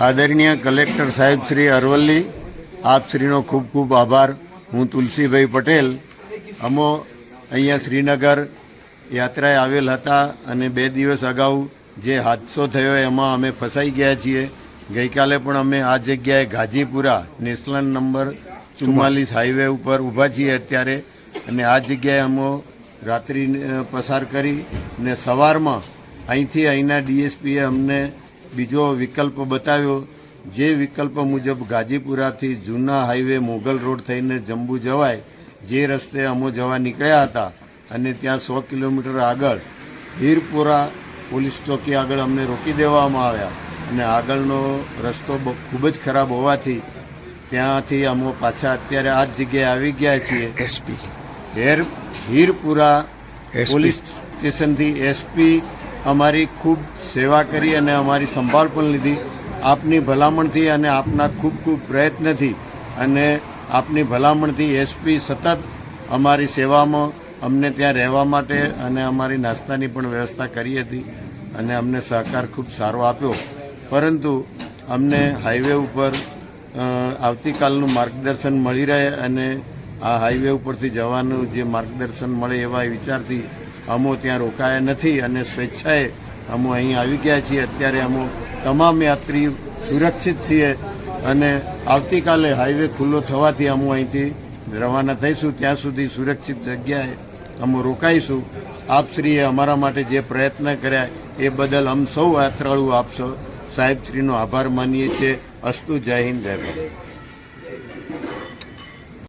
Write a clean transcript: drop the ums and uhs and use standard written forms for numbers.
આદરણીય કલેક્ટર સાહેબ શ્રી અરવલ્લી, આપ શ્રીનો ખૂબ ખૂબ આભાર. હું તુલસીભાઈ પટેલ. અમો અહીંયા શ્રીનગર યાત્રાએ આવેલ હતા અને 2 દિવસ અગાઉ જે હાદસો થયો એમાં અમે ફસાઈ ગયા છીએ. ગઈકાલે પણ અમે આ જગ્યાએ ગાજીપુરા નેશનલ નંબર 44 હાઈવે ઉપર ઊભા છીએ અત્યારે, અને આ જગ્યાએ અમે રાત્રિ પસાર કરી ને સવારમાં અહીંથી અહીંના ડીએસપીએ અમને બીજો વિકલ્પ બતાવ્યો. જે વિકલ્પ મુજબ ગાજીપુરાથી જૂના હાઈવે મોગલ રોડ થઈને જંબુ જવાય, જે રસ્તે અમો જવા નીકળ્યા હતા, અને ત્યાં 100 કિલોમીટર આગળ હીરપુરા પોલીસ ચોકી આગળ અમને રોકી દેવામાં આવ્યા. અને આગળનો રસ્તો ખૂબ જ ખરાબ હોવાથી ત્યાંથી અમો પાછા અત્યારે આ જ જગ્યાએ આવી ગયા છીએ. હીરપુરા પોલીસ સ્ટેશનથી એસપી અમારી ખૂબ સેવા કરી અને અમારી સંભાળ પણ લીધી. આપની ભલામણથી અને આપના ખૂબ ખૂબ પ્રયત્નથી અને આપની ભલામણથી એસપી સતત અમારી સેવામાં અમને ત્યાં રહેવા માટે અને અમારી નાસ્તાની પણ વ્યવસ્થા કરી હતી અને અમને સહકાર ખૂબ સારો આપ્યો. પરંતુ અમને હાઈવે ઉપર આવતીકાલનું માર્ગદર્શન મળી રહે અને આ હાઈવે ઉપરથી જવાનું જે માર્ગદર્શન મળે એવા વિચારથી અમો ત્યાં રોકાયા નથી અને સ્વેચ્છાએ અમો અહીં આવી ગયા છીએ. અત્યારે અમો તમામ યાત્રી સુરક્ષિત છીએ અને આવતીકાલે હાઈવે ખુલ્લો થવાથી અમો અહીંથી રવાના થઈશું. ત્યાં સુધી સુરક્ષિત જગ્યાએ અમો રોકાઈશું. આપશ્રીએ અમારા માટે જે પ્રયત્ન કર્યા એ બદલ સૌ યાત્રાળુ આપ સાહેબશ્રીનો આભાર માનીએ છીએ. અસ્તુ. જય હિન્દ, જય ભારત.